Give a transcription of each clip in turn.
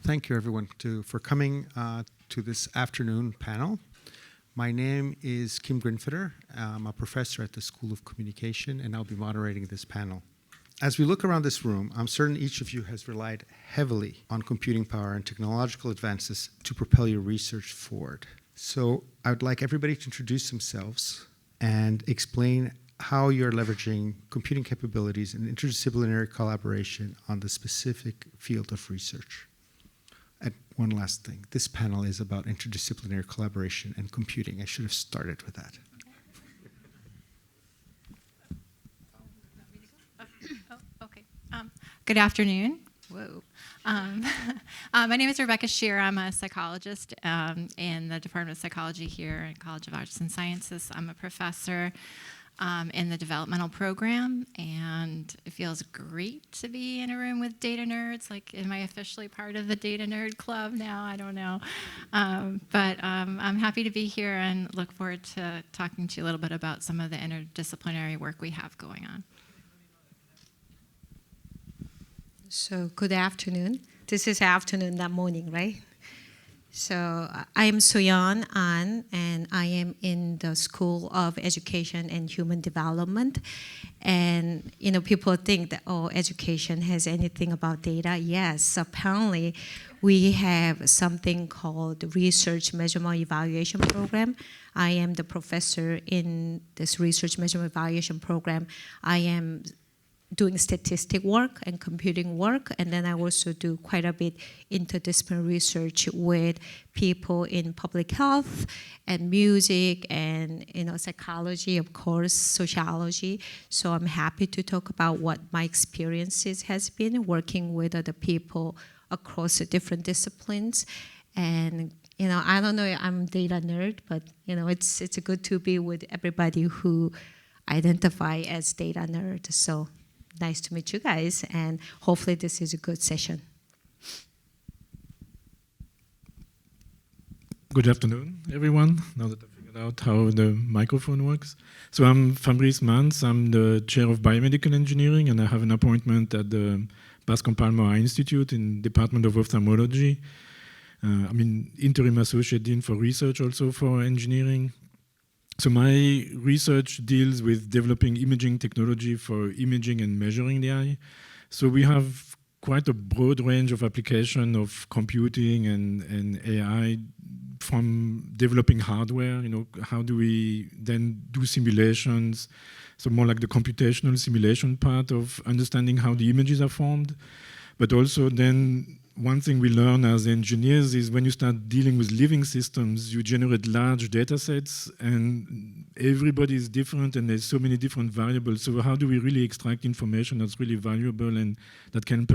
Thank you, everyone, for coming to this afternoon panel. My name is Kim Grinfitter. I'm a professor at the School of Communication, and I'll be moderating this panel. As we look around this room, I'm certain each of you has relied heavily on computing power and technological advances to propel your research forward. So I would like everybody to introduce themselves and explain how you're leveraging computing capabilities and interdisciplinary collaboration on the specific field of research. And one last thing, this panel is about interdisciplinary collaboration and computing. I should have started with that. Okay. Good afternoon. Whoa. My name is Rebecca Shear. I'm a psychologist in the Department of Psychology here at College of Arts and Sciences. I'm a professor in the developmental program, and it feels great to be in a room with data nerds. Like, am I officially part of the data nerd club now? I don't know. But I'm happy to be here and look forward to talking to you a little bit about some of the interdisciplinary work we have going on. So good afternoon. This is afternoon, not morning, right? So I am Soyeon An, and I am in the School of Education and Human Development. And people think that education has anything about data. Yes, apparently we have something called the Research Measurement Evaluation Program. I am the professor in this Research Measurement Evaluation Program. I am doing statistic work and computing work, and then I also do quite a bit interdisciplinary research with people in public health and music and psychology, of course, sociology. So I'm happy to talk about what my experiences has been working with other people across the different disciplines. And I don't know, I'm a data nerd, but it's good to be with everybody who identify as data nerd. So nice to meet you guys, and hopefully this is a good session. Good afternoon, everyone, now that I've figured out how the microphone works. So I'm Fabrice Mans, I'm the chair of biomedical engineering, and I have an appointment at the Bascom Palmer Eye Institute in Department of Ophthalmology. I'm interim associate dean for research also for engineering. So my research deals with developing imaging technology for imaging and measuring the eye. So we have quite a broad range of application of computing and AI, from developing hardware, how do we then do simulations, so more like the computational simulation part of understanding how the images are formed. But also then one thing we learn as engineers is when you start dealing with living systems, you generate large data sets, and everybody is different, and there's so many different variables. So how do we really extract information that's really valuable and that can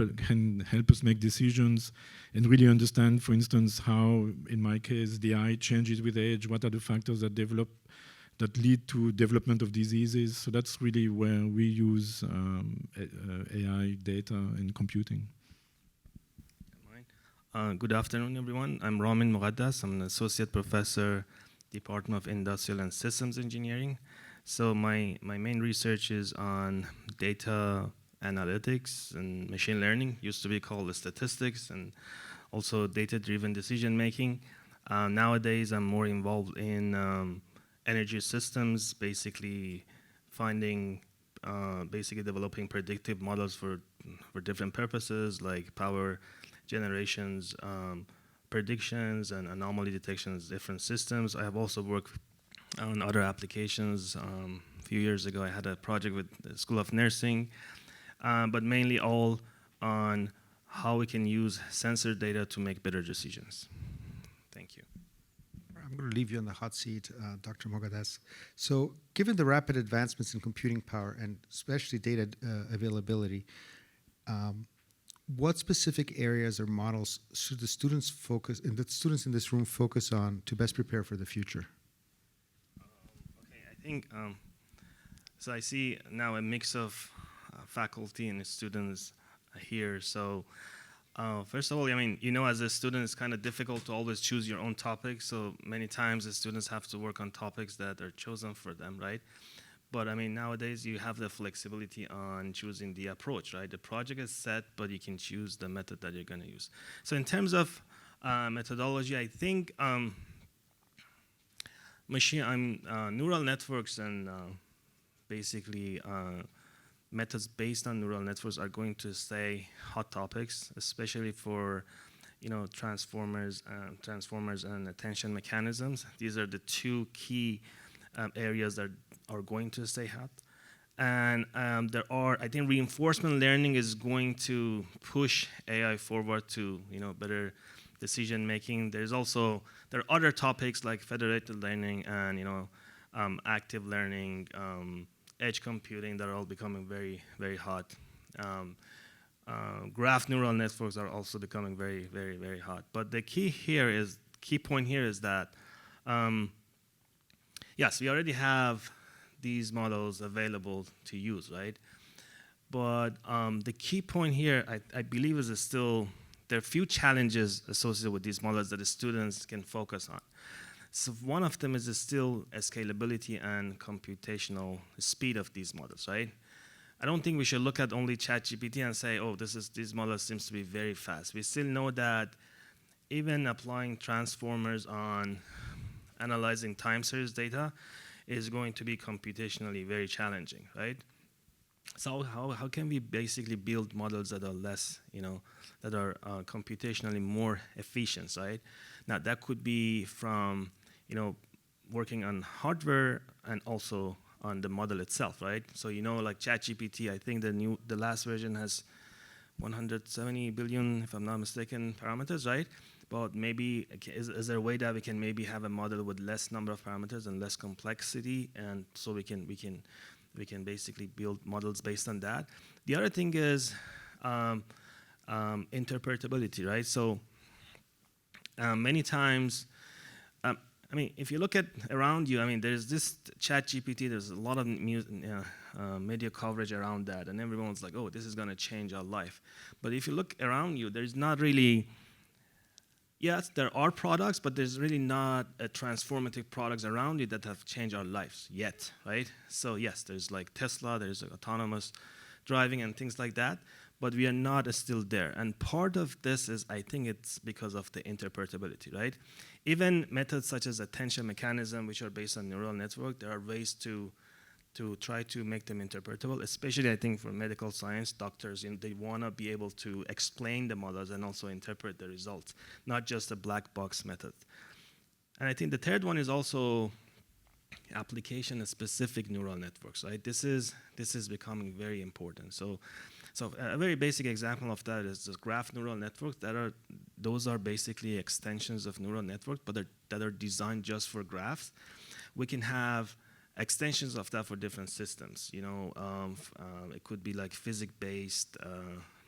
help us make decisions and really understand, for instance, how, in my case, the eye changes with age, what are the factors that lead to development of diseases. So that's really where we use AI data and computing. Good afternoon, everyone. I'm Ramin Muqaddas. I'm an associate professor, Department of Industrial and Systems Engineering. So my main research is on data analytics and machine learning, used to be called statistics, and also data-driven decision making. Nowadays, I'm more involved in energy systems, basically developing predictive models for different purposes, like power generations, predictions, and anomaly detections, different systems. I have also worked on other applications. A few years ago, I had a project with the School of Nursing, but mainly all on how we can use sensor data to make better decisions. Thank you. I'm going to leave you on the hot seat, Dr. Mogadas. So given the rapid advancements in computing power and especially data availability, what specific areas or models should the students in this room focus on to best prepare for the future? Okay, I think, so I see now a mix of faculty and students here. So first of all, as a student, it's kind of difficult to always choose your own topic. So many times the students have to work on topics that are chosen for them, right? But I mean, nowadays you have the flexibility on choosing the approach, right? The project is set, but you can choose the method that you're going to use. So in terms of methodology, I think neural networks and basically methods based on neural networks are going to stay hot topics, especially for transformers and attention mechanisms. These are the two key areas that are going to stay hot. And I think reinforcement learning is going to push AI forward to better decision making. There are other topics like federated learning and active learning, edge computing that are all becoming very, very hot. Graph neural networks are also becoming very, very, very hot. But the key point here is that yes, we already have these models available to use, right? But the key point here, I believe, is still there are few challenges associated with these models that the students can focus on. So one of them is still scalability and computational speed of these models, right? I don't think we should look at only ChatGPT and say, oh, these models seems to be very fast. We still know that even applying transformers on analyzing time series data is going to be computationally very challenging, right? So how can we basically build models that are less, that are computationally more efficient, right? Now that could be from, working on hardware and also on the model itself, right? So like ChatGPT, I think the last version has 170 billion, if I'm not mistaken, parameters, right? But maybe is there a way that we can maybe have a model with less number of parameters and less complexity, and so we can basically build models based on that. The other thing is interpretability, right? So many times, if you look at around you, there's this ChatGPT, there's a lot of media coverage around that, and everyone's like, oh, this is going to change our life. But if you look around you, there's not really, yes, there are products, but there's really not a transformative products around you that have changed our lives yet, right? So yes, there's like Tesla, there's autonomous driving and things like that, but we are not still there. And part of this is, I think it's because of the interpretability, right? Even methods such as attention mechanism, which are based on neural network, there are ways to try to make them interpretable, especially I think for medical science, doctors, they want to be able to explain the models and also interpret the results, not just a black box method. And I think the third one is also application of specific neural networks, right? This is becoming very important. So a very basic example of that is the graph neural networks. Those are basically extensions of neural network, but that are designed just for graphs. We can have extensions of that for different systems. It could be like physics-based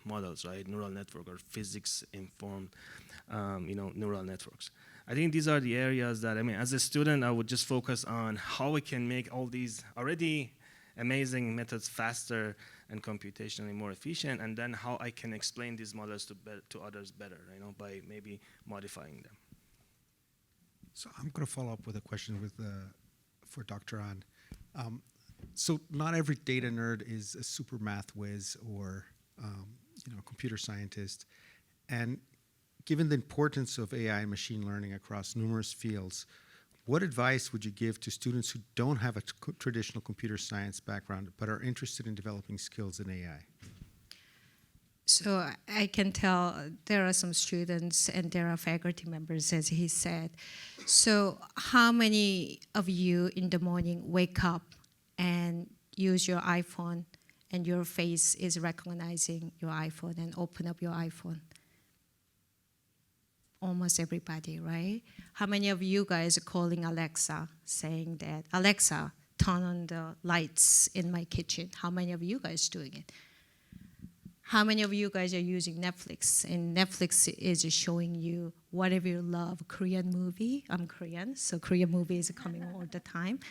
models, right? Neural network or physics-informed, neural networks. I think these are the areas that, as a student, I would just focus on how we can make all these already amazing methods faster and computationally more efficient, and then how I can explain these models to others better, by maybe modifying them. So I'm going to follow up with a question for Dr. An. So not every data nerd is a super math whiz or computer scientist. And given the importance of AI and machine learning across numerous fields, what advice would you give to students who don't have a traditional computer science background but are interested in developing skills in AI? So I can tell there are some students and there are faculty members, as he said. So how many of you in the morning wake up and use your iPhone and your face is recognizing your iPhone and open up your iPhone? Almost everybody, right? How many of you guys are calling Alexa saying that, Alexa, turn on the lights in my kitchen? How many of you guys doing it? How many of you guys are using Netflix? And Netflix is showing you whatever you love, Korean movie. I'm Korean, so Korean movie is coming all the time.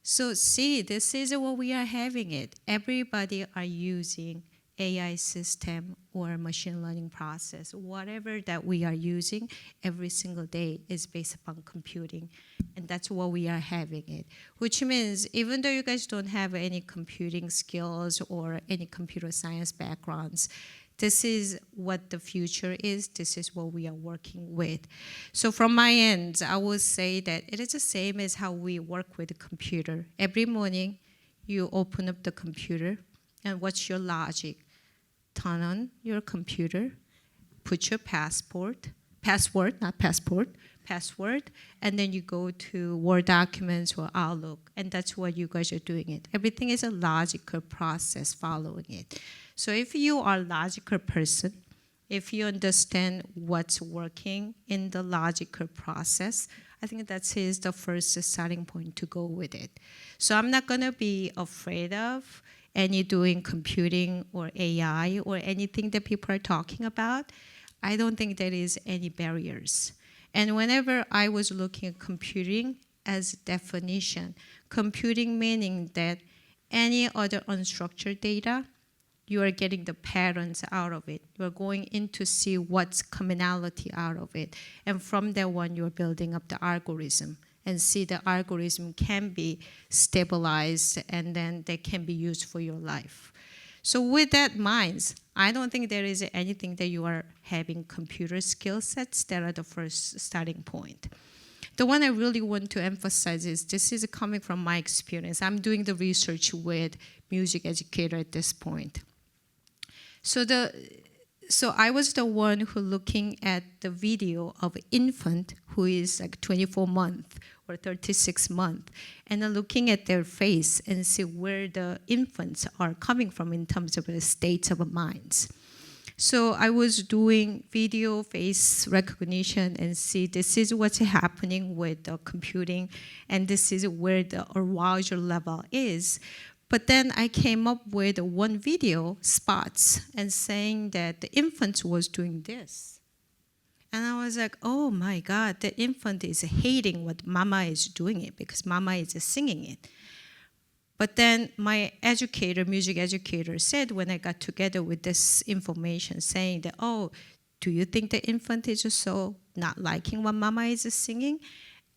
So see, this is what we are having it. Everybody are using AI system or machine learning process, whatever that we are using every single day is based upon computing. And that's what we are having it. Which means even though you guys don't have any computing skills or any computer science backgrounds, this is what the future is. This is what we are working with. So from my end, I will say that it is the same as how we work with the computer. Every morning, you open up the computer, and what's your logic? Turn on your computer, put your password, and then you go to Word documents or Outlook, and that's what you guys are doing it. Everything is a logical process following it. So if you are a logical person, if you understand what's working in the logical process, I think that is the first starting point to go with it. So I'm not going to be afraid of any doing computing or AI or anything that people are talking about. I don't think there is any barriers. And whenever I was looking at computing as definition, computing meaning that any other unstructured data, you are getting the patterns out of it. You are going in to see what's commonality out of it. And from that one, you're building up the algorithm and see the algorithm can be stabilized and then they can be used for your life. So with that in mind, I don't think there is anything that you are having computer skill sets that are the first starting point. The one I really want to emphasize is this is coming from my experience. I'm doing the research with music educator at this point. So I was the one who looking at the video of an infant who is like 24 months or 36 months, and then looking at their face and see where the infants are coming from in terms of the states of minds. So I was doing video face recognition and see this is what's happening with the computing, and this is where the arousal level is. But then I came up with one video spots and saying that the infant was doing this. And I was like, oh my God, the infant is hating what mama is doing it because mama is singing it. But then my educator, music educator, said when I got together with this information saying that, oh, do you think the infant is so not liking what mama is singing?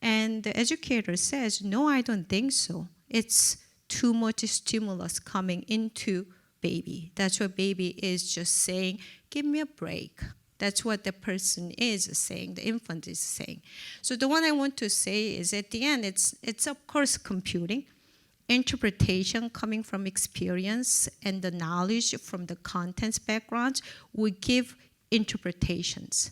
And the educator says, no, I don't think so. It's too much stimulus coming into baby. That's what baby is just saying, give me a break. That's what the person is saying, the infant is saying. So the one I want to say is at the end, it's of course computing, interpretation coming from experience and the knowledge from the contents backgrounds will give interpretations.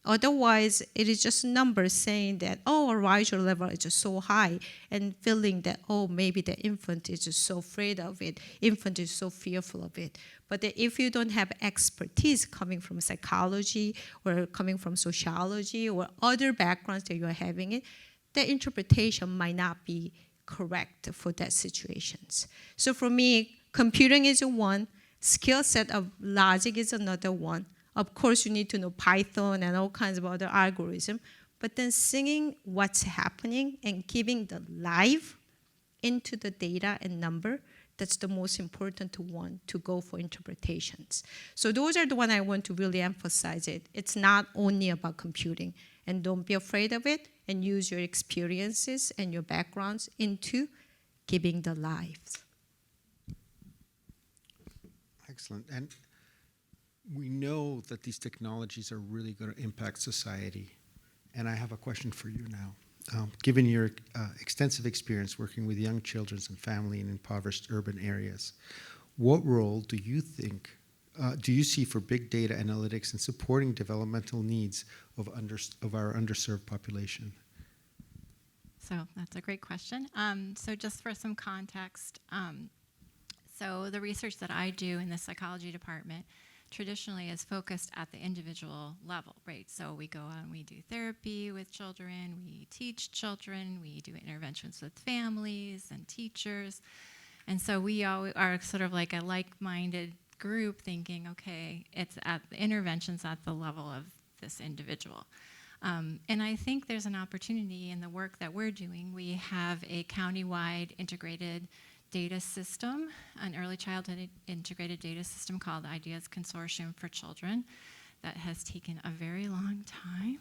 Otherwise, it is just numbers saying that, oh, arousal level is just so high, and feeling that, oh, maybe the infant is just so afraid of it, infant is so fearful of it. But if you don't have expertise coming from psychology or coming from sociology or other backgrounds that you're having it, the interpretation might not be correct for that situations. So for me, computing is one, skill set of logic is another one. Of course, you need to know Python and all kinds of other algorithms, but then seeing what's happening and giving the live into the data and number, that's the most important one to go for interpretations. So those are the one I want to really emphasize it. It's not only about computing, and don't be afraid of it, and use your experiences and your backgrounds into giving the lives. Excellent. And we know that these technologies are really going to impact society. And I have a question for you now. Given your extensive experience working with young children and family in impoverished urban areas, what role do you think, do you see for big data analytics in supporting developmental needs of our underserved population? So that's a great question. So just for some context, so the research that I do in the psychology department traditionally is focused at the individual level, right? So we go out and we do therapy with children, we teach children, we do interventions with families and teachers. And so we all are sort of like a like-minded group thinking, okay, it's at the interventions at the level of this individual. And I think there's an opportunity in the work that we're doing. We have a county-wide integrated data system, an early childhood integrated data system called Ideas Consortium for Children that has taken a very long time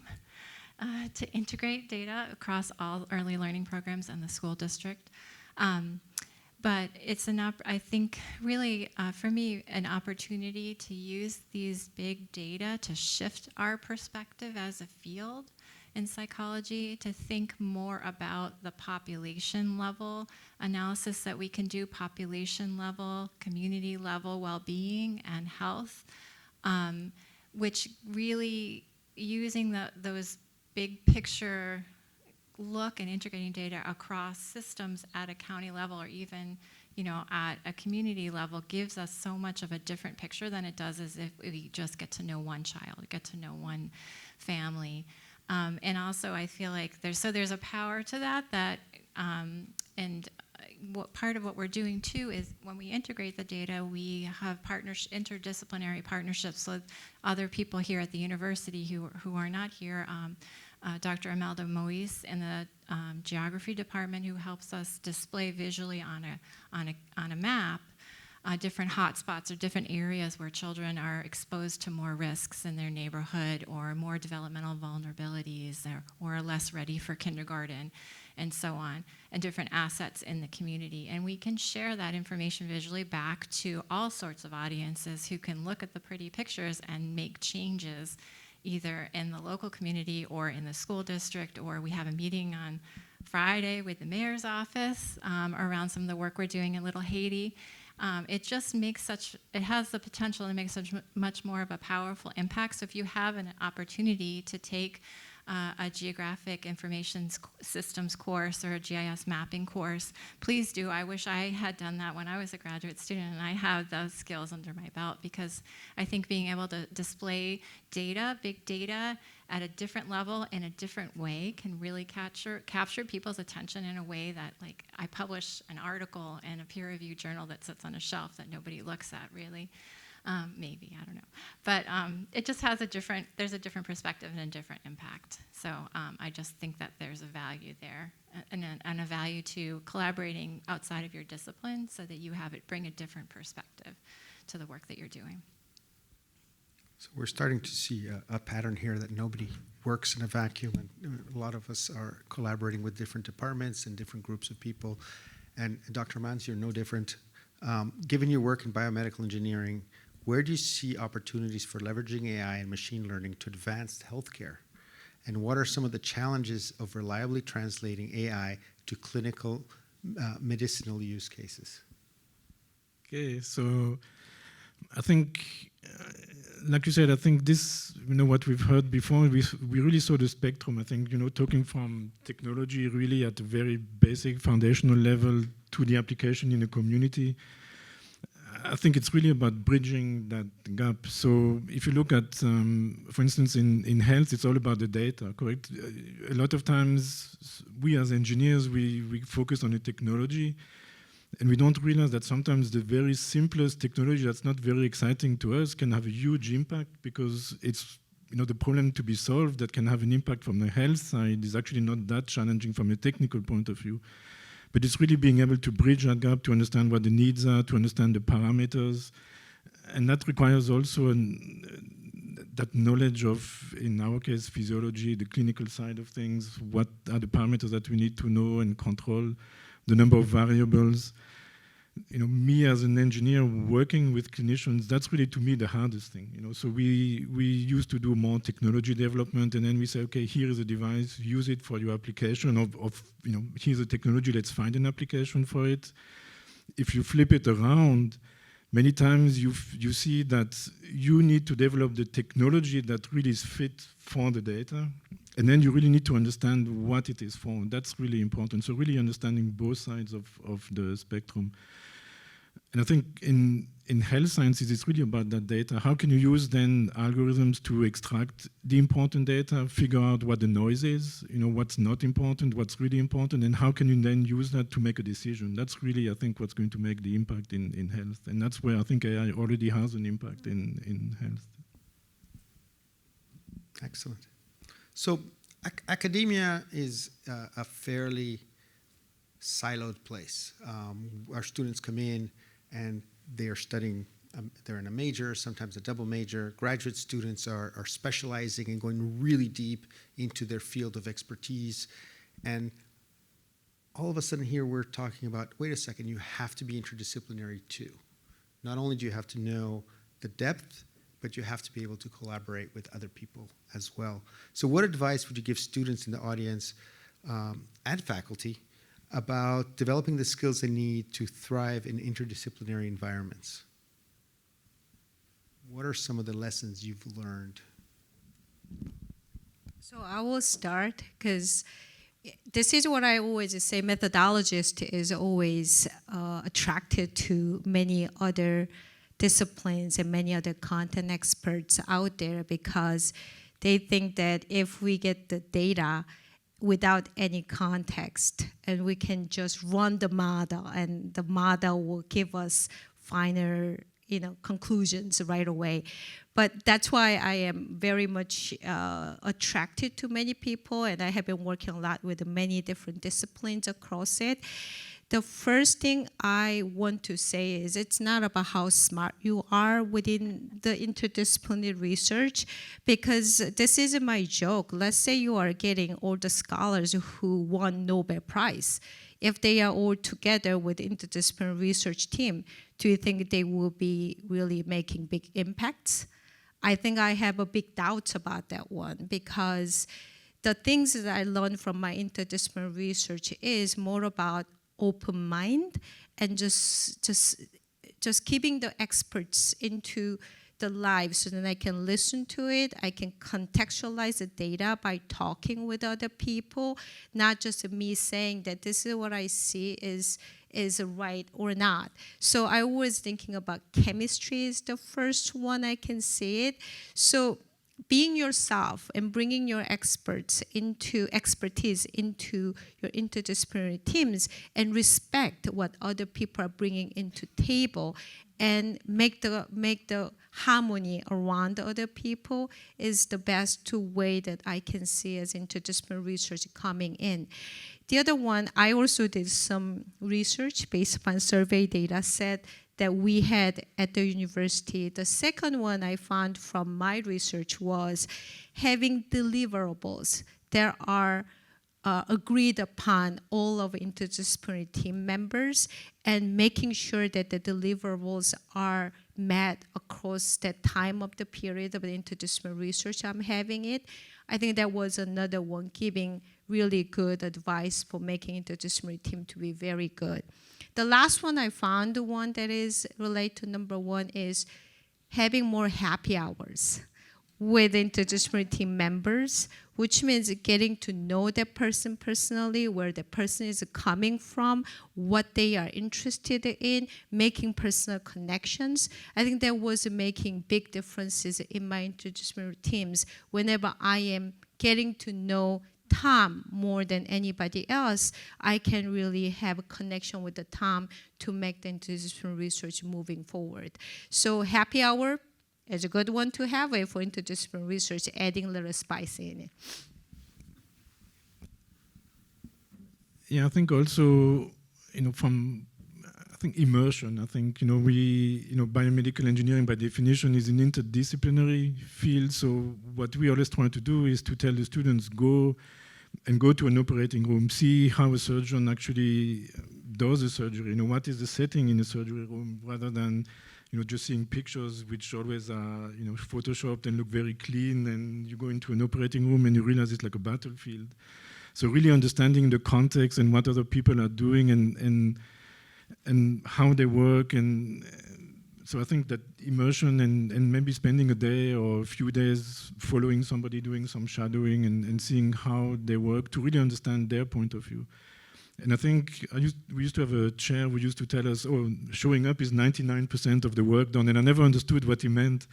to integrate data across all early learning programs in the school district. But it's I think really for me an opportunity to use these big data to shift our perspective as a field in psychology, to think more about the population level analysis that we can do, population level, community level well-being and health, which really using those big picture look and integrating data across systems at a county level or even at a community level gives us so much of a different picture than it does as if we just get to know one child, get to know one family. And also I feel like there's a power to that what part of what we're doing too is when we integrate the data, we have interdisciplinary partnerships with other people here at the university who are not here. Dr. Imelda Moise in the geography department, who helps us display visually on a map different hotspots or different areas where children are exposed to more risks in their neighborhood or more developmental vulnerabilities or are less ready for kindergarten and so on, and different assets in the community. And we can share that information visually back to all sorts of audiences who can look at the pretty pictures and make changes either in the local community or in the school district, or we have a meeting on Friday with the mayor's office around some of the work we're doing in Little Haiti. It just makes it has the potential to make much more of a powerful impact. So if you have an opportunity to take a geographic information systems course or a GIS mapping course, please do. I wish I had done that when I was a graduate student and I have those skills under my belt, because I think being able to display data, big data, at a different level in a different way can really capture people's attention in a way that, like, I publish an article in a peer-reviewed journal that sits on a shelf that nobody looks at, really. Maybe, I don't know. But it just has there's a different perspective and a different impact. So I just think that there's a value there and a value to collaborating outside of your discipline so that you bring a different perspective to the work that you're doing. So we're starting to see a pattern here that nobody works in a vacuum, and a lot of us are collaborating with different departments and different groups of people. And Dr. Mans, you're no different. Given your work in biomedical engineering, where do you see opportunities for leveraging AI and machine learning to advance healthcare? And what are some of the challenges of reliably translating AI to clinical medicinal use cases? Okay, so I think, like you said, I think this, what we've heard before, we really saw the spectrum. I think, talking from technology really at a very basic foundational level to the application in the community. I think it's really about bridging that gap. So if you look at, for instance, in health, it's all about the data, correct? A lot of times, we as engineers, we focus on the technology, and we don't realize that sometimes the very simplest technology that's not very exciting to us can have a huge impact, because it's the problem to be solved that can have an impact from the health side is actually not that challenging from a technical point of view. But it's really being able to bridge that gap, to understand what the needs are, to understand the parameters. And that requires also that knowledge of, in our case, physiology, the clinical side of things, what are the parameters that we need to know and control, the number of variables. Me as an engineer working with clinicians, that's really, to me, the hardest thing. So we used to do more technology development, and then we say, okay, here is a device, use it for your application of here's a technology, let's find an application for it. If you flip it around, many times you see that you need to develop the technology that really is fit for the data, and then you really need to understand what it is for. That's really important. So really understanding both sides of the spectrum. And I think in health sciences, it's really about that data. How can you use then algorithms to extract the important data, figure out what the noise is, what's not important, what's really important, and how can you then use that to make a decision? That's really, I think, what's going to make the impact in health. And that's where I think AI already has an impact in health. Excellent. So academia is a fairly siloed place. Our students come in and they are studying, they're in a major, sometimes a double major. Graduate students are specializing and going really deep into their field of expertise. And all of a sudden here we're talking about, wait a second, you have to be interdisciplinary too. Not only do you have to know the depth, but you have to be able to collaborate with other people as well. So what advice would you give students in the audience and faculty about developing the skills they need to thrive in interdisciplinary environments? What are some of the lessons you've learned? So I will start because this is what I always say, methodologist is always attracted to many other disciplines and many other content experts out there because they think that if we get the data without any context and we can just run the model and the model will give us finer conclusions right away. But that's why I am very much attracted to many people, and I have been working a lot with many different disciplines across it. The first thing I want to say is it's not about how smart you are within the interdisciplinary research, because this isn't my joke. Let's say you are getting all the scholars who won Nobel Prize. If they are all together with interdisciplinary research team, do you think they will be really making big impacts? I think I have a big doubt about that one, because the things that I learned from my interdisciplinary research is more about open mind and just keeping the experts into the live so that I can listen to it. I can contextualize the data by talking with other people, not just me saying that this is what I see is right or not. So I was thinking about chemistry is the first one I can see it. So being yourself and bringing your expertise into your interdisciplinary teams and respect what other people are bringing into table and make the harmony around other people is the best way that I can see as interdisciplinary research coming in. The other one, I also did some research based upon survey data set that we had at the university. The second one I found from my research was having deliverables that are agreed upon all of interdisciplinary team members and making sure that the deliverables are met across that time of the period of the interdisciplinary research I'm having it. I think that was another one, giving really good advice for making interdisciplinary team to be very good. The last one I found, the one that is related to number one, is having more happy hours with interdisciplinary team members, which means getting to know that person personally, where the person is coming from, what they are interested in, making personal connections. I think that was making big differences in my interdisciplinary teams. Whenever I am getting to know Tom more than anybody else, I can really have a connection with the Tom to make the interdisciplinary research moving forward. So happy hour is a good one to have for interdisciplinary research, adding a little spice in it. Yeah, I think also, from immersion. I think, biomedical engineering by definition is an interdisciplinary field. So what we always try to do is to tell the students, go to an operating room, see how a surgeon actually does a surgery. What is the setting in a surgery room, rather than just seeing pictures which always are photoshopped and look very clean, and you go into an operating room and you realize it's like a battlefield. So really understanding the context and what other people are doing and how they work, and so I think that immersion and maybe spending a day or a few days following somebody doing some shadowing and seeing how they work to really understand their point of view. And I think we used to have a chair who used to tell us, showing up is 99% of the work done, and I never understood what he meant,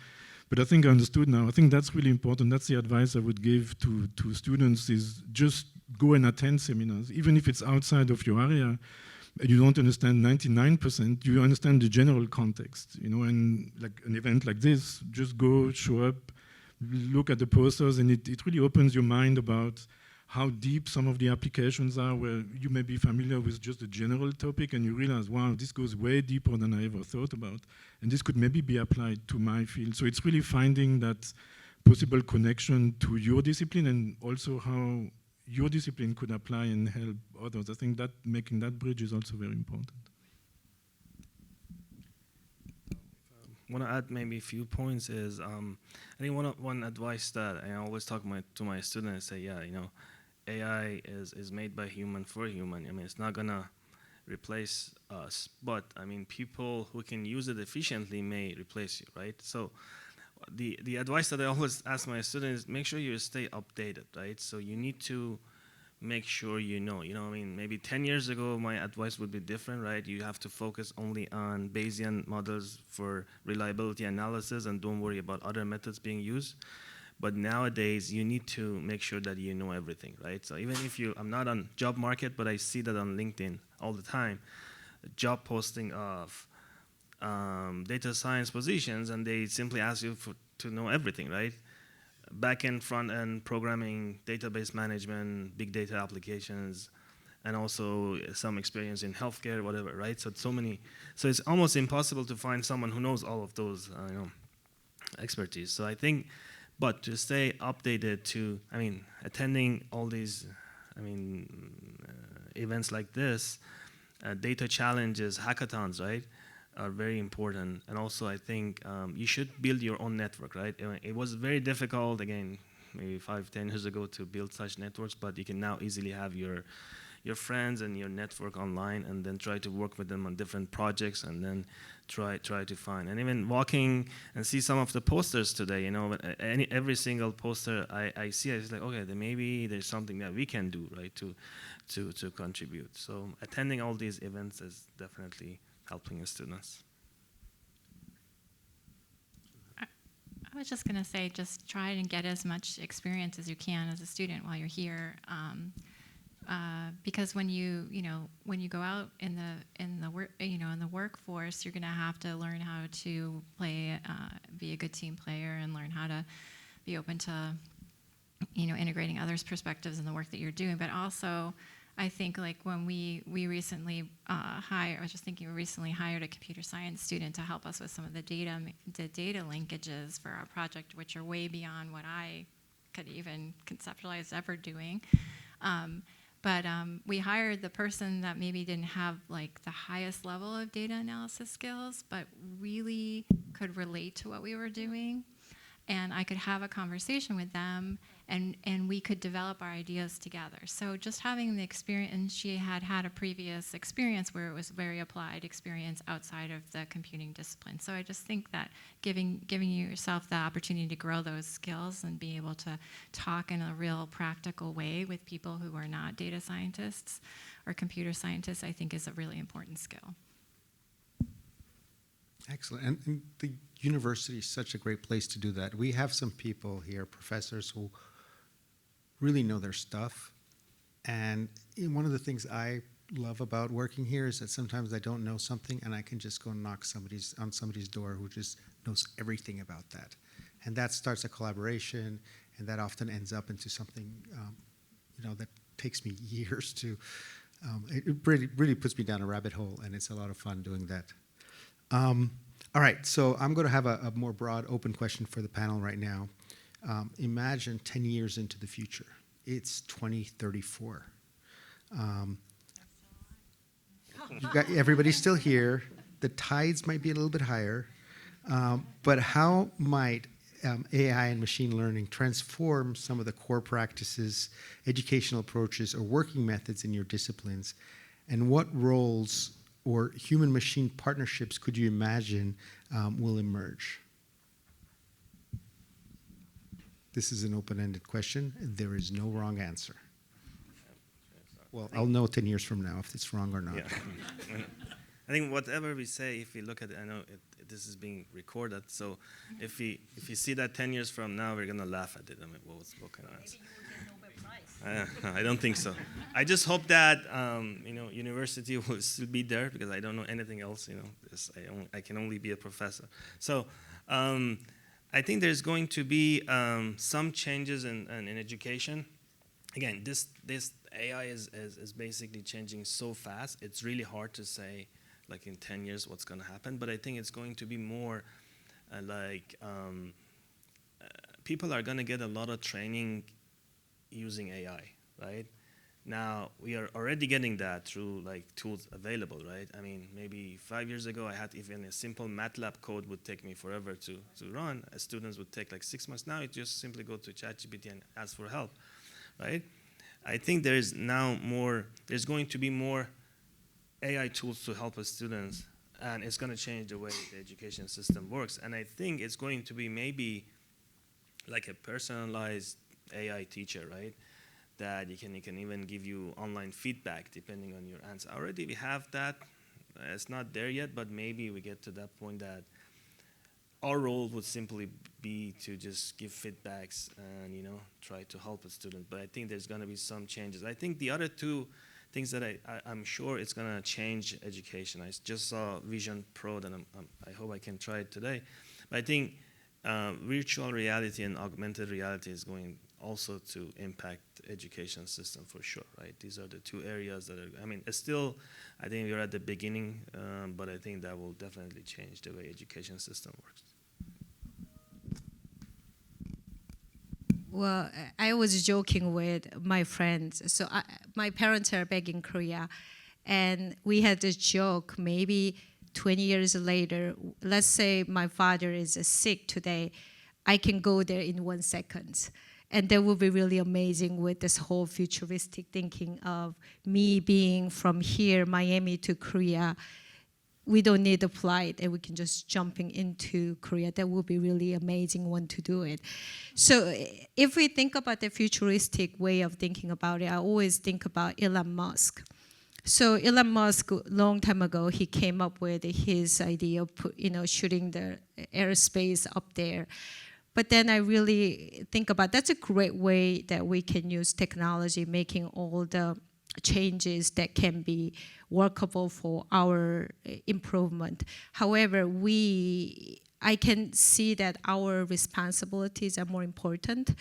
but I think I understood now. I think that's really important. That's the advice I would give to students, is just go and attend seminars, even if it's outside of your area. You don't understand 99%, you understand the general context, and like an event like this, just go, show up, look at the posters, and it really opens your mind about how deep some of the applications are, where you may be familiar with just a general topic and you realize, wow, this goes way deeper than I ever thought about. And this could maybe be applied to my field. So it's really finding that possible connection to your discipline and also how your discipline could apply and help others. I think that making that bridge is also very important. I want to add maybe a few points is, I think one advice that I always talk to my students, say, yeah, you know, AI is made by human for human. I mean, it's not gonna replace us, but I mean, people who can use it efficiently may replace you, right? So the advice that I always ask my students is make sure you stay updated, right? So you need to make sure you know, I mean, maybe 10 years ago, my advice would be different, right? You have to focus only on Bayesian models for reliability analysis and don't worry about other methods being used. But nowadays, you need to make sure that you know everything, right? So even if I'm not on job market, but I see that on LinkedIn all the time, job posting of data science positions, and they simply ask you to know everything, right? Back-end, front-end programming, database management, big data applications, and also some experience in healthcare, whatever, right? So it's almost impossible to find someone who knows all of those, expertise. So I think, but to stay updated attending all these, events like this, data challenges, hackathons, right, are very important. And also I think you should build your own network, right? It was very difficult, again, maybe 5-10 years ago to build such networks, but you can now easily have your friends and your network online and then try to work with them on different projects and then try to find. And even walking and see some of the posters today, every single poster I see, it's like, okay, then maybe there's something that we can do, right, to contribute. So attending all these events is definitely helping the students. I was just going to say, just try and get as much experience as you can as a student while you're here, because when you go out in the workforce, you're going to have to learn how to be a good team player, and learn how to be open to integrating others' perspectives in the work that you're doing. But also, I think like when we recently hired a computer science student to help us with some of the data linkages for our project, which are way beyond what I could even conceptualize ever doing. But we hired the person that maybe didn't have like the highest level of data analysis skills, but really could relate to what we were doing. And I could have a conversation with them, and we could develop our ideas together. So just having the experience, and she had a previous experience where it was very applied experience outside of the computing discipline. So I just think that giving yourself the opportunity to grow those skills and be able to talk in a real practical way with people who are not data scientists or computer scientists, I think is a really important skill. Excellent. And the university is such a great place to do that. We have some people here, professors, who really know their stuff. And one of the things I love about working here is that sometimes I don't know something and I can just go knock on somebody's door who just knows everything about that. And that starts a collaboration, and that often ends up into something that takes me years to, it really puts me down a rabbit hole, and it's a lot of fun doing that. All right, so I'm going to have a more broad, open question for the panel right now. Imagine 10 years into the future. It's 2034. Everybody's still here. The tides might be a little bit higher. But how might AI and machine learning transform some of the core practices, educational approaches, or working methods in your disciplines? And what roles or human-machine partnerships could you imagine will emerge? This is an open-ended question. There is no wrong answer. Well, I'll know 10 years from now if it's wrong or not. Yeah. I think whatever we say, if we look at it, I know this is being recorded, so if we see that 10 years from now, we're going to laugh at it. I mean, what kind of answer? I don't think so. I just hope that university will still be there, because I don't know anything else. I can only be a professor. So I think there's going to be some changes in education. again, this AI is basically changing so fast. It's really hard to say, like in 10 years, what's going to happen. But I think it's going to be more people are going to get a lot of training using AI, right? Now, we are already getting that through like tools available, right? I mean, maybe 5 years ago, I had even a simple MATLAB code would take me forever to run. Students would take like 6 months. Now, it just simply go to ChatGPT and ask for help, right? I think there's going to be more AI tools to help us students, and it's going to change the way the education system works. And I think it's going to be maybe like a personalized AI teacher, right? That he can even give you online feedback depending on your answer. Already we have that. It's not there yet, but maybe we get to that point that our role would simply be to just give feedbacks and try to help a student. But I think there's going to be some changes. I think the other two things that I'm sure it's going to change education. I just saw Vision Pro, and I hope I can try it today. But I think virtual reality and augmented reality is going also to impact the education system for sure, right? These are the two areas that it's still, I think we're at the beginning, but I think that will definitely change the way education system works. Well, I was joking with my friends. So my parents are back in Korea, and we had this joke, maybe 20 years later, let's say my father is sick today, I can go there in 1 second. And that would be really amazing with this whole futuristic thinking of me being from here, Miami to Korea. We don't need a flight and we can just jumping into Korea. That would be really amazing one to do it. So if we think about the futuristic way of thinking about it, I always think about Elon Musk. So Elon Musk, long time ago, he came up with his idea of shooting the aerospace up there. But then I really think about that's a great way that we can use technology, making all the changes that can be workable for our improvement. However, I can see that our responsibilities are more important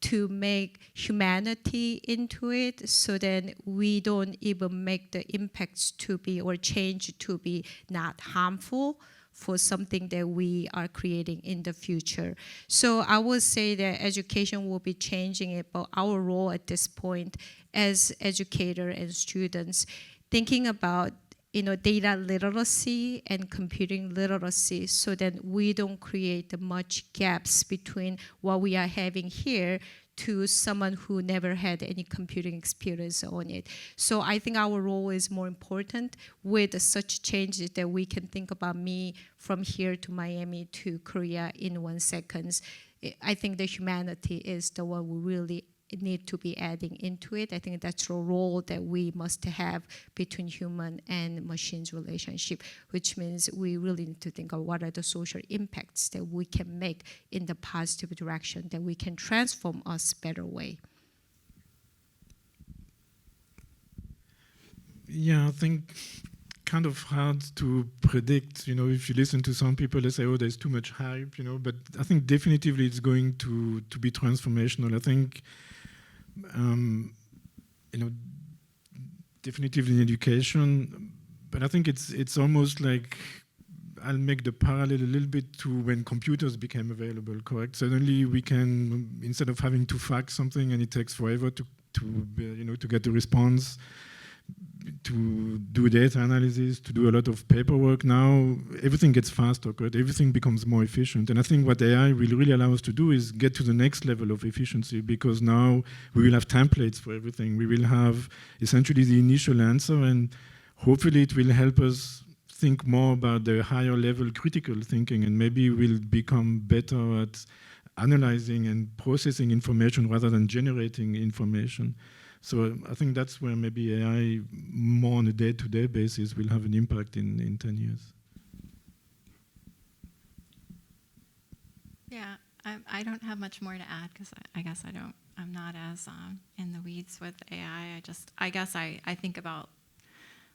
to make humanity into it, so that we don't even make the impacts to be or change to be not harmful for something that we are creating in the future. So I would say that education will be changing it, but our role at this point as educator and students, thinking about data literacy and computing literacy, so that we don't create much gaps between what we are having here to someone who never had any computing experience on it. So I think our role is more important with such changes that we can think about me from here to Miami to Korea in 1 second. I think the humanity is the one we really need to be adding into it. I think that's a role that we must have between human and machines relationship, which means we really need to think of what are the social impacts that we can make in the positive direction, that we can transform us better way. Yeah, I think kind of hard to predict. If you listen to some people, they say, oh, there's too much hype, but I think definitively it's going to be transformational. I think definitively in education, but I think it's almost like, I'll make the parallel a little bit to when computers became available, correct? Suddenly we can, instead of having to fax something and it takes forever to get the response, to do data analysis, to do a lot of paperwork, now everything gets faster, correct? Everything becomes more efficient. And I think what AI will really allow us to do is get to the next level of efficiency, because now we will have templates for everything. We will have essentially the initial answer, and hopefully it will help us think more about the higher level critical thinking, and maybe we'll become better at analyzing and processing information rather than generating information. So I think that's where maybe AI more on a day-to-day basis will have an impact in 10 years. Yeah, I don't have much more to add, because I guess I'm not as in the weeds with AI. I guess I think about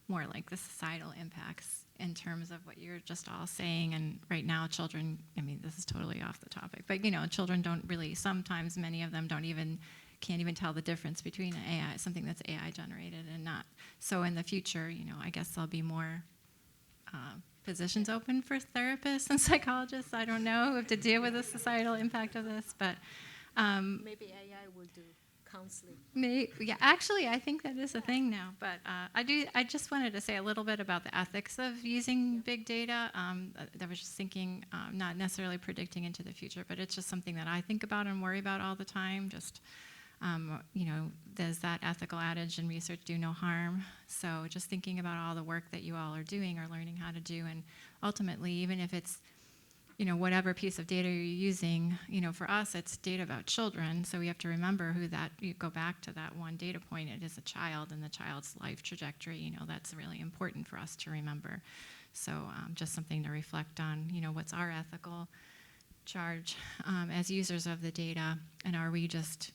more like the societal impacts in terms of what you're just all saying. And right now children, this is totally off the topic, but children don't really, sometimes many of them don't even can't even tell the difference between an AI, something that's AI generated and not. So in the future, I guess there'll be more positions open for therapists and psychologists. I don't know, who have to deal with the societal impact of this, but Maybe AI will do counseling. yeah, actually, I think that is a thing now. But I just wanted to say a little bit about the ethics of using big data. I was just thinking, not necessarily predicting into the future, but it's just something that I think about and worry about all the time. Just there's that ethical adage in research, do no harm. So just thinking about all the work that you all are doing or learning how to do, and ultimately, even if it's whatever piece of data you're using, for us, it's data about children. So we have to remember you go back to that one data point. It is a child and the child's life trajectory. That's really important for us to remember. So just something to reflect on, what's our ethical charge as users of the data, and are we just,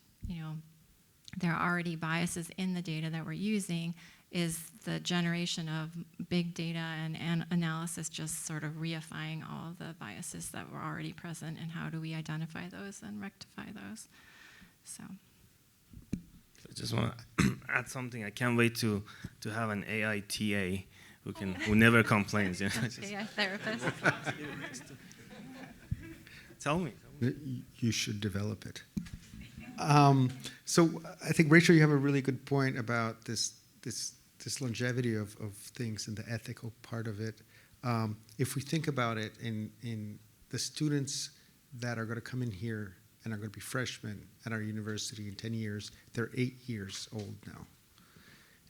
there are already biases in the data that we're using. Is the generation of big data and analysis just sort of reifying all of the biases that were already present, and how do we identify those and rectify those? So I just want to add something. I can't wait to have an AI TA who never complains. AI therapist. Tell me. You should develop it. So I think, Rachel, you have a really good point about this longevity of things and the ethical part of it. If we think about it in the students that are going to come in here and are going to be freshmen at our university in 10 years, they're 8 years old now.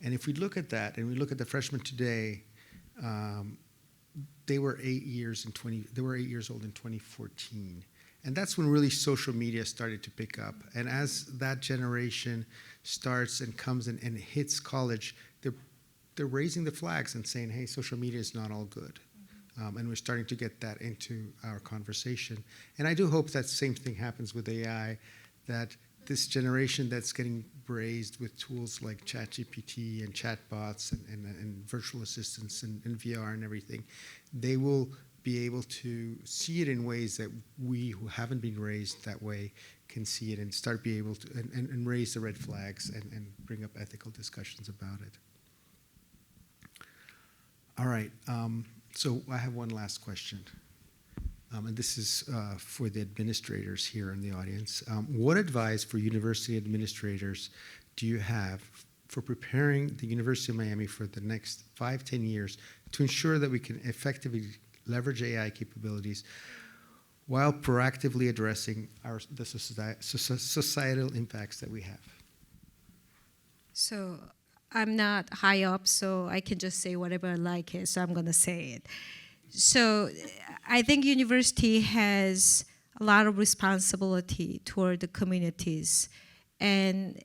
And if we look at that and we look at the freshmen today, they were 8 years old in 2014. And that's when really social media started to pick up. And as that generation starts and comes in and hits college, they're raising the flags and saying, hey, social media is not all good. And we're starting to get that into our conversation. And I do hope that same thing happens with AI, that this generation that's getting raised with tools like ChatGPT and chatbots and virtual assistants and VR and everything, they will be able to see it in ways that we who haven't been raised that way can see it, and start be able to and raise the red flags and bring up ethical discussions about it. All right, so I have one last question, and this is for the administrators here in the audience. What advice for university administrators do you have for preparing the University of Miami for the next 5-10 years to ensure that we can effectively leverage AI capabilities while proactively addressing the societal impacts that we have? So I'm not high up, so I can just say whatever I like it, so I'm going to say it. So I think university has a lot of responsibility toward the communities, and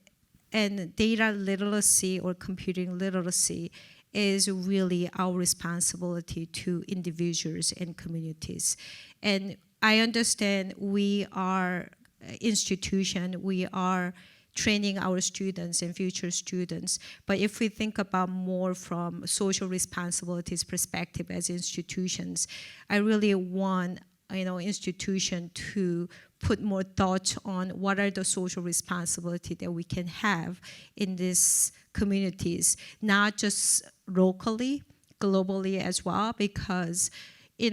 data literacy or computing literacy is really our responsibility to individuals and communities. And I understand we are an institution, we are training our students and future students. But if we think about more from social responsibilities perspective as institutions, I really want institution to put more thought on what are the social responsibility that we can have in these communities, not just locally, globally as well, because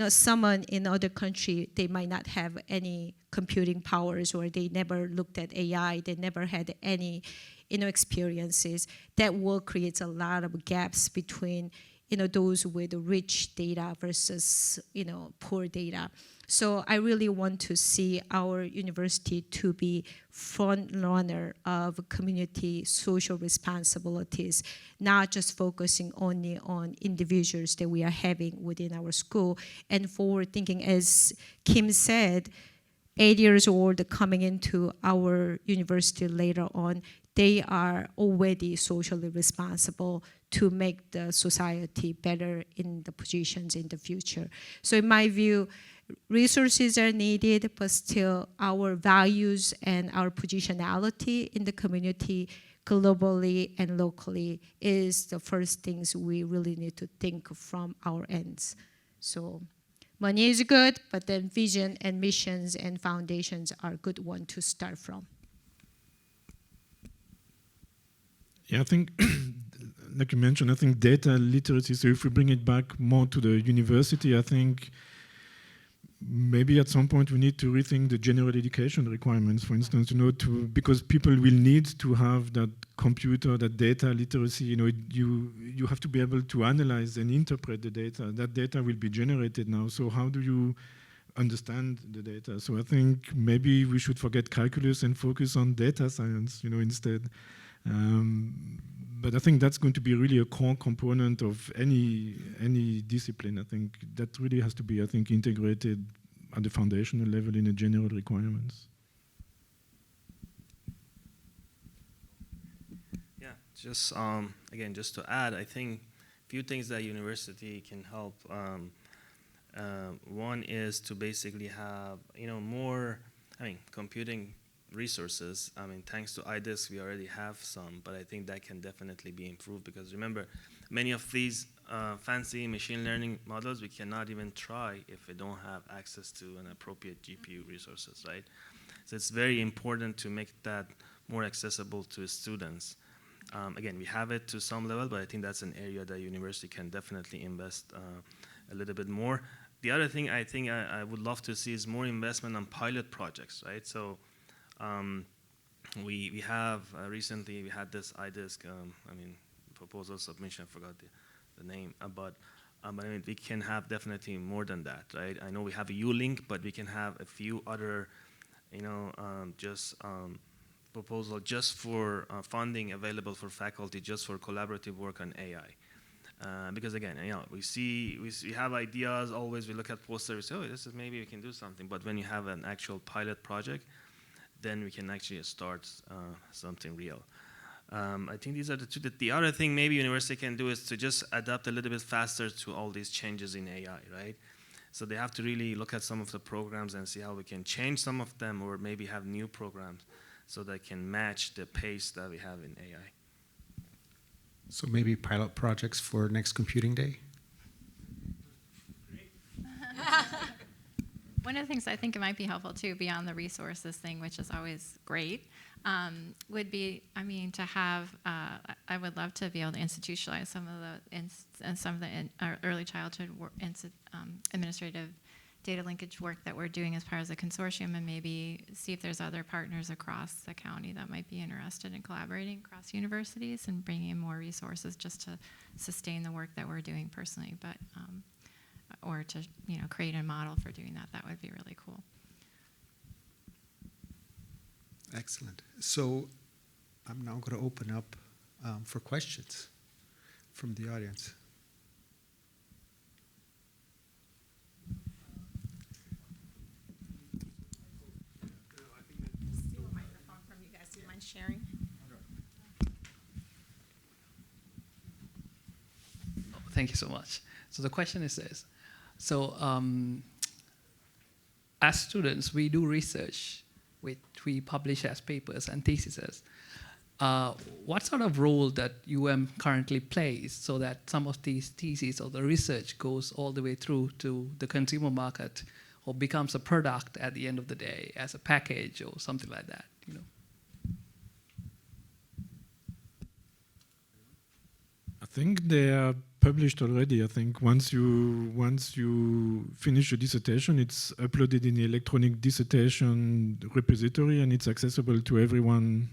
someone in other country, they might not have any computing powers, or they never looked at AI, they never had any experiences. That will create a lot of gaps between those with rich data versus poor data. So I really want to see our university to be front runner of community social responsibilities, not just focusing only on individuals that we are having within our school, and forward thinking, as Kim said, 8 years old coming into our university later on, they are already socially responsible to make the society better in the positions in the future. So in my view, resources are needed, but still our values and our positionality in the community globally and locally is the first things we really need to think from our ends. So money is good, but then vision and missions and foundations are a good one to start from. Yeah, I think, like you mentioned, I think data literacy, so if we bring it back more to the university, I think maybe at some point we need to rethink the general education requirements, for instance, because people will need to have that computer, that data literacy, you have to be able to analyze and interpret the data. That data will be generated now, so how do you understand the data? So I think maybe we should forget calculus and focus on data science, instead. But I think that's going to be really a core component of any discipline. I think that really has to be, integrated at the foundational level in the general requirements. Yeah, just again, just to add, I think a few things that university can help. One is to basically have more, computing resources. Thanks to iDisk, we already have some, but I think that can definitely be improved because remember, many of these fancy machine learning models we cannot even try if we don't have access to an appropriate GPU resources, right? So it's very important to make that more accessible to students. Again, we have it to some level, but I think that's an area that university can definitely invest a little bit more. The other thing I think I would love to see is more investment on pilot projects, right? So we have recently we had this iDisk proposal submission. I forgot the name, but we can have definitely more than that, right? I know we have a U-Link, but we can have a few other proposal just for funding available for faculty just for collaborative work on AI. Because again, we have ideas always. We look at posters, we say, oh, this is maybe we can do something. But when you have an actual pilot project, then we can actually start something real. I think these are the two. The other thing maybe university can do is to just adapt a little bit faster to all these changes in AI, right? So they have to really look at some of the programs and see how we can change some of them or maybe have new programs so they can match the pace that we have in AI. So maybe pilot projects for next computing day? One of the things I think it might be helpful too, beyond the resources thing, which is always great, would be, to have. I would love to be able to institutionalize some of the early childhood administrative data linkage work that we're doing as part of the consortium, and maybe see if there's other partners across the county that might be interested in collaborating across universities and bringing in more resources just to sustain the work that we're doing personally, but. Or to create a model for doing that. That would be really cool. Excellent. So I'm now going to open up for questions from the audience. Steal a microphone from you guys. Do you mind sharing? Thank you so much. So the question is this. So as students, we do research, which we publish as papers and theses. What sort of role that UM currently plays so that some of these theses or the research goes all the way through to the consumer market or becomes a product at the end of the day as a package or something like that, I think they are published already. I think once you finish your dissertation, it's uploaded in the electronic dissertation repository, and it's accessible to everyone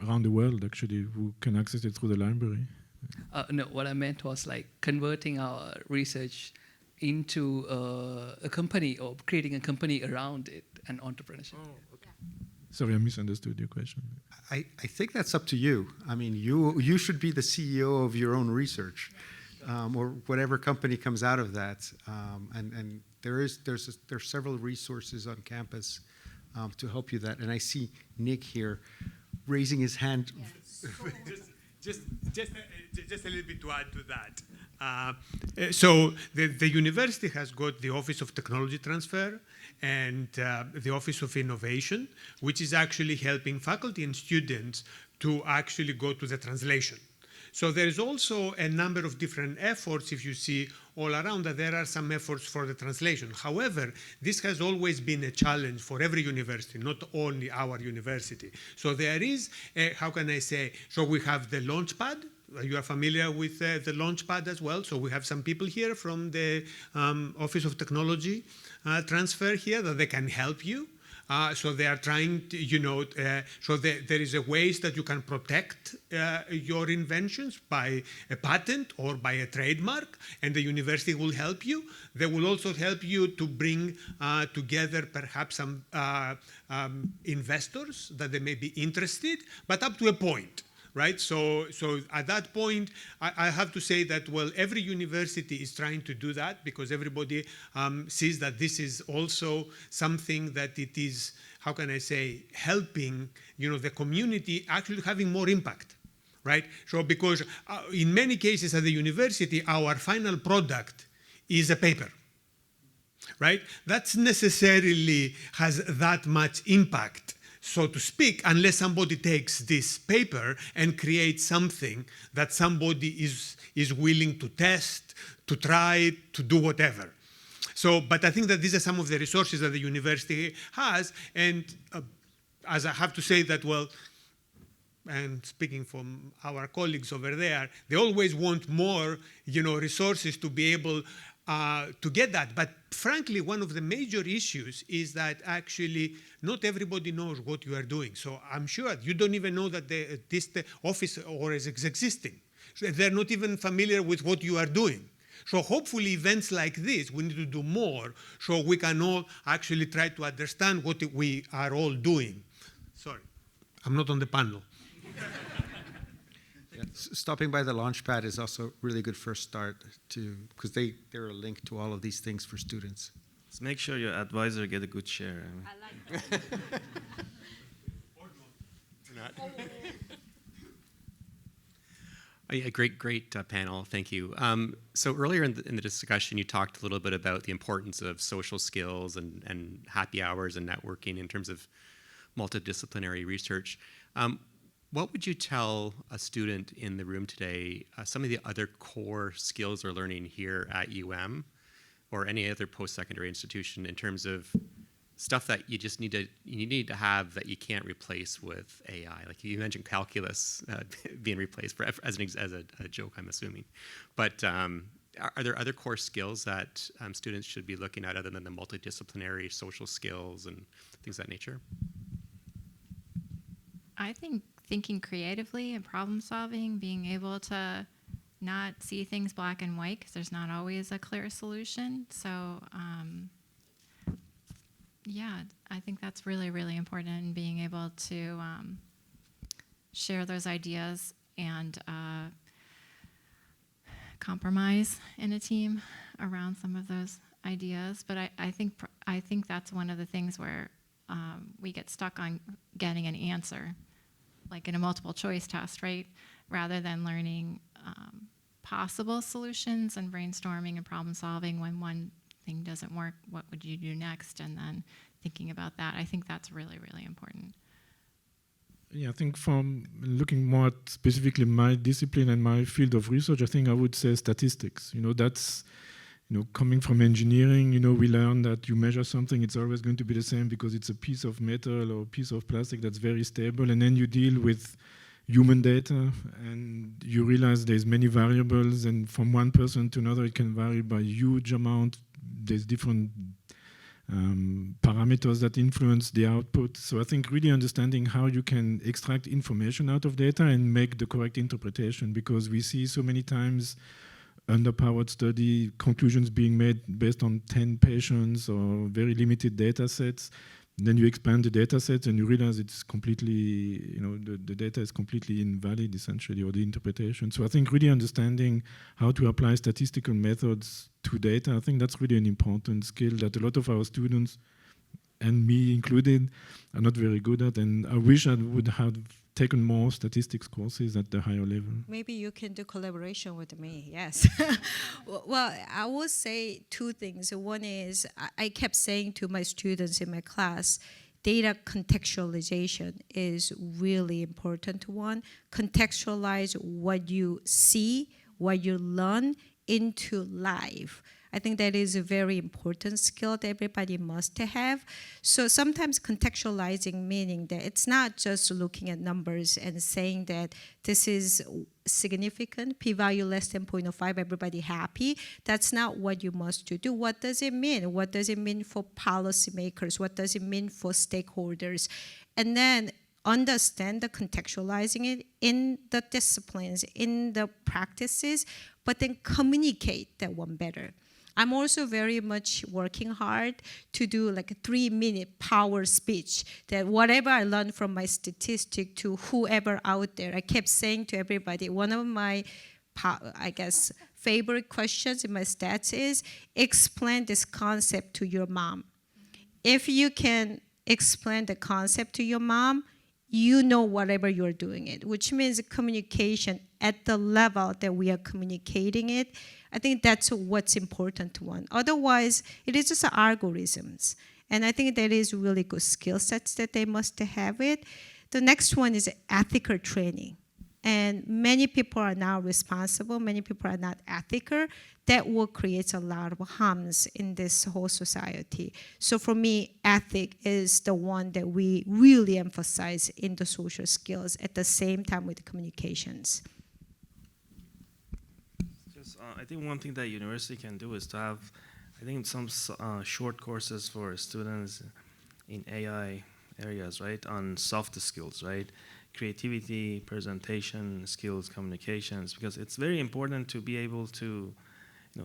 around the world, actually, who can access it through the library. No, what I meant was like converting our research into a company or creating a company around it and entrepreneurship. Oh, okay. Sorry, I misunderstood your question. I think that's up to you. You should be the CEO of your own research, or whatever company comes out of that. And there's several resources on campus to help you that. And I see Nick here raising his hand. Just a little bit to add to that. So the university has got the Office of Technology Transfer and the Office of Innovation, which is actually helping faculty and students to actually go to the translation. So there is also a number of different efforts, if you see all around, that there are some efforts for the translation. However, this has always been a challenge for every university, not only our university. So there is, how can I say, so we have the Launchpad. You are familiar with the Launchpad as well. So we have some people here from the Office of Technology Transfer here that they can help you. So they are trying to, so there is a ways that you can protect your inventions by a patent or by a trademark, and the university will help you. They will also help you to bring together perhaps some investors that they may be interested, but up to a point. Right, so at that point, I have to say that, well, every university is trying to do that because everybody sees that this is also something that it is, how can I say, helping, the community actually having more impact, right? So because in many cases at the university, our final product is a paper, right? That necessarily has that much impact, so to speak, unless somebody takes this paper and creates something that somebody is willing to test, to try, to do whatever. So, but I think that these are some of the resources that the university has, and as I have to say that, well, and speaking from our colleagues over there, they always want more, resources to be able to get that. But frankly, one of the major issues is that actually not everybody knows what you are doing. So I'm sure you don't even know that this office or is existing. So they're not even familiar with what you are doing. So hopefully events like this, we need to do more so we can all actually try to understand what we are all doing. Sorry, I'm not on the panel. Stopping by the Launchpad is also a really good first start because they're a link to all of these things for students. So make sure your advisor get a good share. I like that. Yeah, great panel. Thank you. So earlier in the discussion, you talked a little bit about the importance of social skills and happy hours and networking in terms of multidisciplinary research. What would you tell a student in the room today, some of the other core skills they're learning here at or any other post-secondary institution in terms of stuff that you just need to have that you can't replace with AI? Like you mentioned calculus being replaced as a joke, I'm assuming. But are there other core skills that students should be looking at other than the multidisciplinary social skills and things of that nature? I think thinking creatively and problem solving, being able to not see things black and white because there's not always a clear solution. So yeah, I think that's really, really important, and being able to share those ideas and compromise in a team around some of those ideas. But I think that's one of the things where we get stuck on getting an answer, like in a multiple choice test, right? Rather than learning possible solutions and brainstorming and problem solving when one thing doesn't work, what would you do next? And then thinking about that, I think that's really, really important. Yeah, I think from looking more at specifically my discipline and my field of research, I think I would say statistics. That's, coming from engineering, we learn that you measure something, it's always going to be the same because it's a piece of metal or a piece of plastic that's very stable. And then you deal with human data and you realize there's many variables, and from one person to another, it can vary by huge amount. There's different parameters that influence the output. So I think really understanding how you can extract information out of data and make the correct interpretation, because we see so many times underpowered study conclusions being made based on 10 patients or very limited data sets. Then you expand the data set and you realize it's completely, the data is completely invalid essentially, or the interpretation. So I think really understanding how to apply statistical methods to data, I think that's really an important skill that a lot of our students, and me included, are not very good at. And I wish I would have taken more statistics courses at the higher level. Maybe you can do collaboration with me, yes. Well, I will say two things. One is I kept saying to my students in my class, data contextualization is really important one. Contextualize what you see, what you learn into life. I think that is a very important skill that everybody must have. So sometimes contextualizing meaning that it's not just looking at numbers and saying that this is significant, p-value less than 0.05, everybody happy. That's not what you must do. What does it mean? What does it mean for policymakers? What does it mean for stakeholders? And then understand the contextualizing it in the disciplines, in the practices, but then communicate that one better. I'm also very much working hard to do like a 3-minute power speech that whatever I learned from my statistic to whoever out there, I kept saying to everybody, one of my, I guess, favorite questions in my stats is, explain this concept to your mom. If you can explain the concept to your mom, you know whatever you're doing it, which means communication at the level that we are communicating it. I think that's what's important one. Otherwise, it is just algorithms. And I think that is really good skill sets that they must have it. The next one is ethical training. And many people are now responsible, many people are not ethical. That will create a lot of harms in this whole society. So for me, ethic is the one that we really emphasize in the social skills at the same time with the communications. I think one thing that university can do is to have, I think, some short courses for students in AI areas, right, on soft skills, right, creativity, presentation skills, communications, because it's very important to be able to,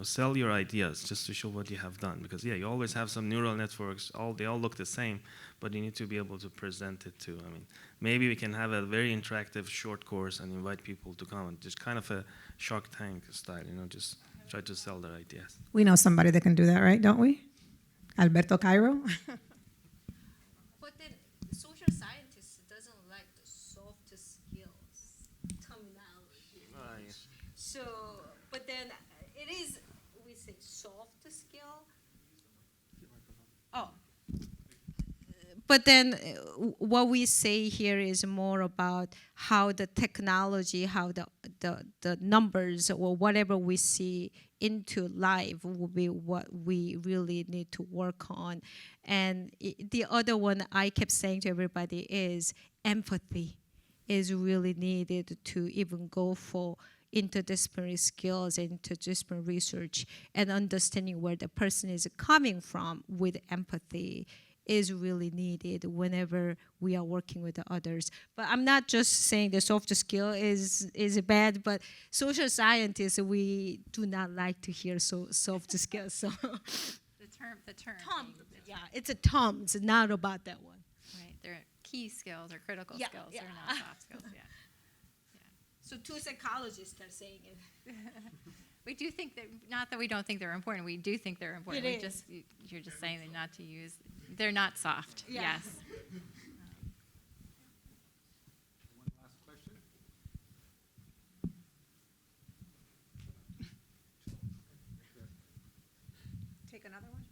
sell your ideas just to show what you have done. Because you always have some neural networks, they all look the same, but you need to be able to present it too. I mean, maybe we can have a very interactive short course and invite people to come, and just kind of a Shark Tank style, just try to sell their ideas. We know somebody that can do that, right? Don't we? Alberto Cairo. But then social scientists doesn't like the soft skills terminology. So, but then it is, we say soft skill. Oh. But then what we say here is more about how the technology, how the numbers or whatever we see into life will be what we really need to work on. And the other one I kept saying to everybody is empathy is really needed to even go for interdisciplinary skills, interdisciplinary research, and understanding where the person is coming from with empathy is really needed whenever we are working with the others. But I'm not just saying the soft skill is bad, but social scientists, we do not like to hear soft skills. So The term. Yeah, it's a term. It's not about that one. Right, they're key skills or critical skills. Yeah. They're not soft skills. Yeah. So 2 psychologists are saying it. We do think that, not that we don't think they're important. We do think they're important. It is. You're just saying they're not to use. They're not soft. Yeah. Yes. One last question. Take another one.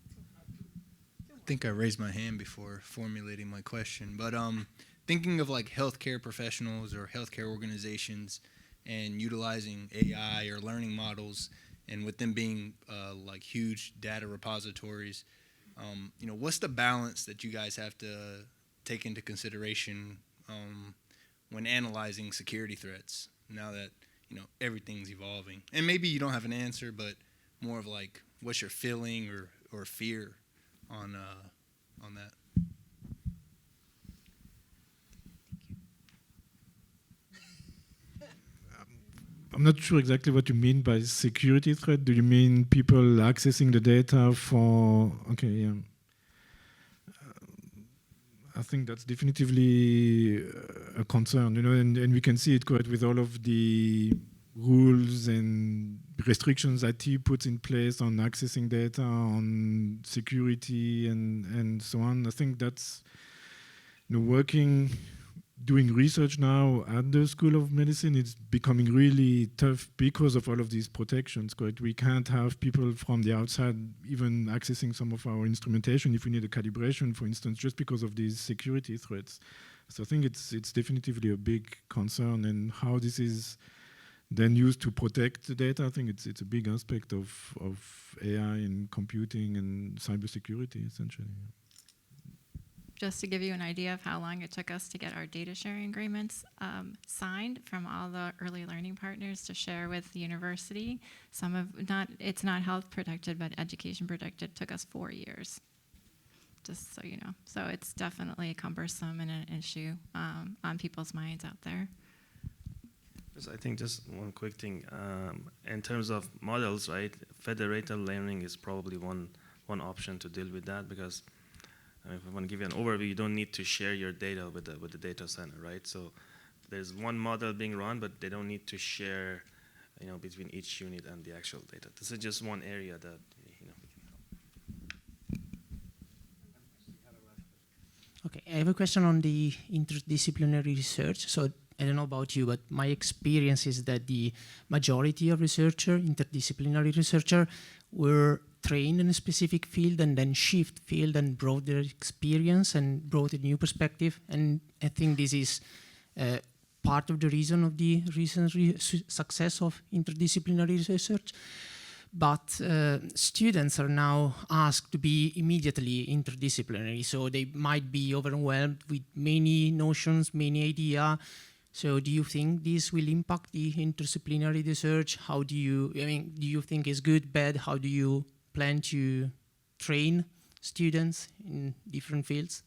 I think I raised my hand before formulating my question, but thinking of like healthcare professionals or healthcare organizations and utilizing AI or learning models, and with them being like huge data repositories, what's the balance that you guys have to take into consideration when analyzing security threats now that everything's evolving? And maybe you don't have an answer, but more of like what's your feeling or fear on that? I'm not sure exactly what you mean by security threat. Do you mean people accessing the data for? Okay, yeah. I think that's definitively a concern, and we can see it quite with all of the rules and restrictions IT puts in place on accessing data, on security, and so on. I think that's working doing research now at the School of Medicine, it's becoming really tough because of all of these protections. Correct? We can't have people from the outside even accessing some of our instrumentation if we need a calibration, for instance, just because of these security threats. So I think it's definitively a big concern, and how this is then used to protect the data. I think it's a big aspect of AI and computing and cybersecurity, essentially. Just to give you an idea of how long it took us to get our data sharing agreements signed from all the early learning partners to share with the university. It's not health protected, but education protected. Took us 4 years, just so you know. So it's definitely cumbersome and an issue on people's minds out there. I think just one quick thing. In terms of models, right, federated learning is probably one option to deal with that, because if I want to give you an overview, you don't need to share your data with the data center, right? So there's one model being run, but they don't need to share, between each unit and the actual data. This is just one area that we can help. Okay, I have a question on the interdisciplinary research. So I don't know about you, but my experience is that the majority of interdisciplinary researcher, were trained in a specific field and then shift field and brought their experience and brought a new perspective. And I think this is part of the reason of the recent success of interdisciplinary research. But students are now asked to be immediately interdisciplinary, so they might be overwhelmed with many notions, many ideas. So do you think this will impact the interdisciplinary research? Do you think it's good, bad? How do you plan to train students in different fields?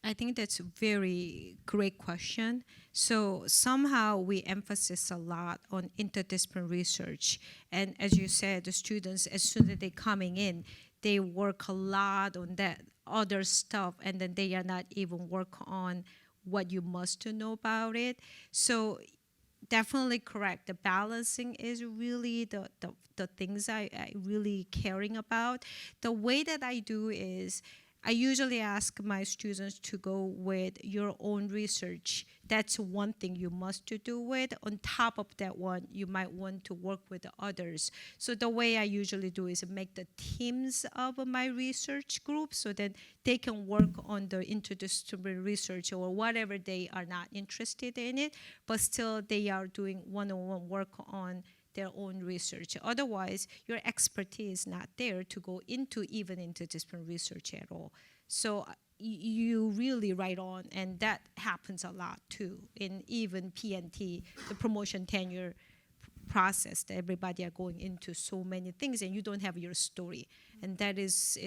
I think that's a very great question. So somehow we emphasize a lot on interdisciplinary research. And as you said, the students, as soon as they're coming in, they work a lot on that other stuff, and then they are not even work on what you must to know about it. So definitely correct. The balancing is really the things I really caring about. The way that I do is I usually ask my students to go with your own research. That's one thing you must to do with. On top of that one, you might want to work with the others. So the way I usually do is make the teams of my research group so that they can work on the interdisciplinary research or whatever they are not interested in it, but still they are doing one-on-one work on their own research. Otherwise, your expertise is not there to go into even interdisciplinary research at all. So you really right on, and that happens a lot too in even PNT, the promotion tenure process. That everybody are going into so many things, and you don't have your story, and that is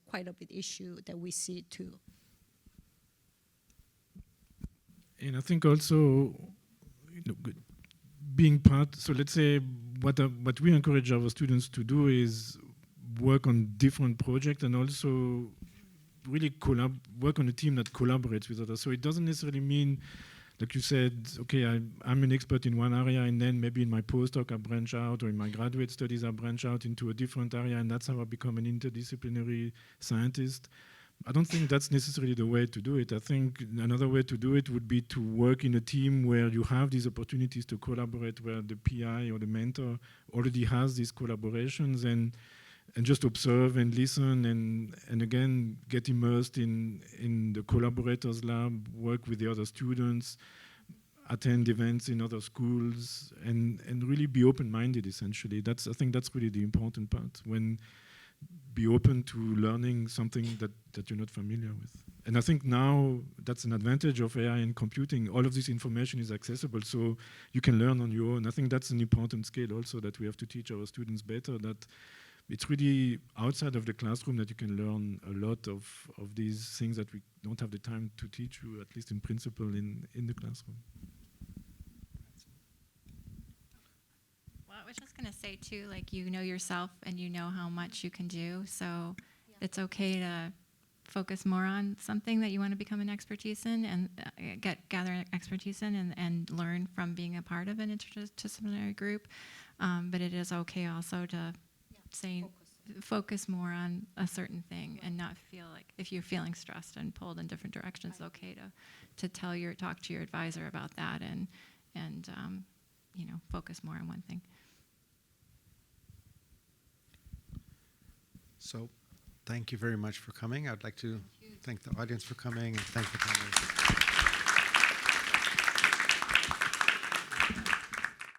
quite a bit issue that we see too. And I think also, being part, so let's say what we encourage our students to do is work on different projects and also really work on a team that collaborates with others. So it doesn't necessarily mean, like you said, okay, I'm an expert in one area, and then maybe in my postdoc I branch out, or in my graduate studies I branch out into a different area, and that's how I become an interdisciplinary scientist. I don't think that's necessarily the way to do it. I think another way to do it would be to work in a team where you have these opportunities to collaborate, where the PI or the mentor already has these collaborations, and just observe and listen, and again get immersed in the collaborators lab, work with the other students, attend events in other schools, and really be open-minded, essentially. I think that's really the important part. Be open to learning something that you're not familiar with. And I think now that's an advantage of AI and computing. All of this information is accessible, so you can learn on your own. I think that's an important skill also that we have to teach our students better, that it's really outside of the classroom that you can learn a lot of these things that we don't have the time to teach you, at least in principle, in the classroom. I was just going to say, too, like, you know yourself and you know how much you can do. So it's okay to focus more on something that you want to become an expertise in and gather expertise in and learn from being a part of an interdisciplinary group. But it is okay also to focus more on a certain thing and not feel like if you're feeling stressed and pulled in different directions, it's okay to talk to your advisor about that and focus more on one thing. So thank you very much for coming. I'd like to thank the audience for coming and thank the panelists.